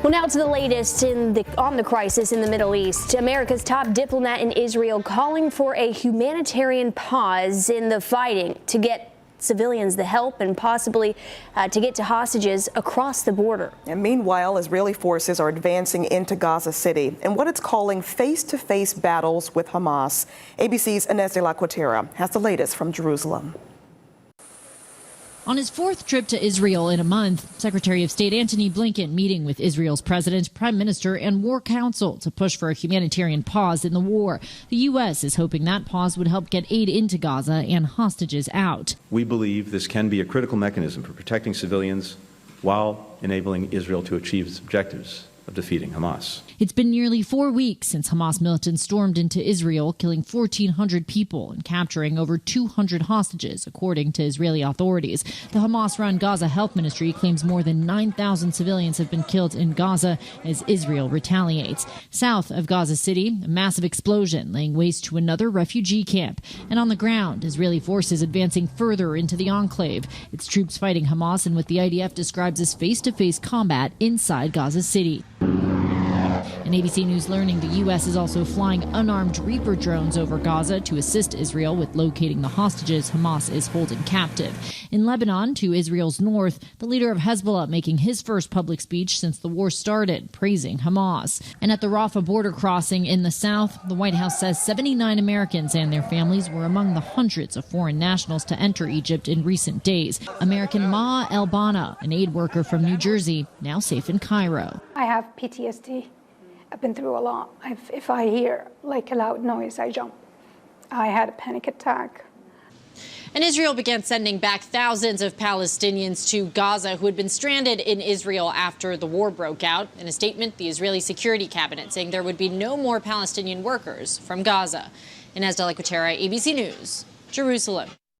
Well, now to the latest on the crisis in the Middle East. America's top diplomat in Israel calling for a humanitarian pause in the fighting to get civilians the help and possibly to get to hostages across the border. And meanwhile, Israeli forces are advancing into Gaza City in what it's calling face-to-face battles with Hamas. ABC's Ines de la Cuetara has the latest from Jerusalem. On his fourth trip to Israel in a month, Secretary of State Antony Blinken meeting with Israel's president, prime minister, and war council to push for a humanitarian pause in the war. The U.S. is hoping that pause would help get aid into Gaza and hostages out. We believe this can be a critical mechanism for protecting civilians while enabling Israel to achieve its objectives of defeating Hamas. It's been nearly 4 weeks since Hamas militants stormed into Israel, killing 1,400 people and capturing over 200 hostages, according to Israeli authorities. The Hamas-run Gaza Health Ministry claims more than 9,000 civilians have been killed in Gaza as Israel retaliates. South of Gaza City, a massive explosion laying waste to another refugee camp. And on the ground, Israeli forces advancing further into the enclave. Its troops fighting Hamas in what the IDF describes as face-to-face combat inside Gaza City. And ABC News learning the U.S. is also flying unarmed Reaper drones over Gaza to assist Israel with locating the hostages Hamas is holding captive. In Lebanon, to Israel's north, the leader of Hezbollah making his first public speech since the war started, praising Hamas. And at the Rafah border crossing in the south, the White House says 79 Americans and their families were among the hundreds of foreign nationals to enter Egypt in recent days. American Ma El-Bana, an aid worker from New Jersey, now safe in Cairo. I have PTSD. I've been through a lot. If I hear like a loud noise, I jump. I had a panic attack. And Israel began sending back thousands of Palestinians to Gaza who had been stranded in Israel after the war broke out. In a statement, the Israeli Security Cabinet saying there would be no more Palestinian workers from Gaza. Ines de la Cuetara, ABC News, Jerusalem.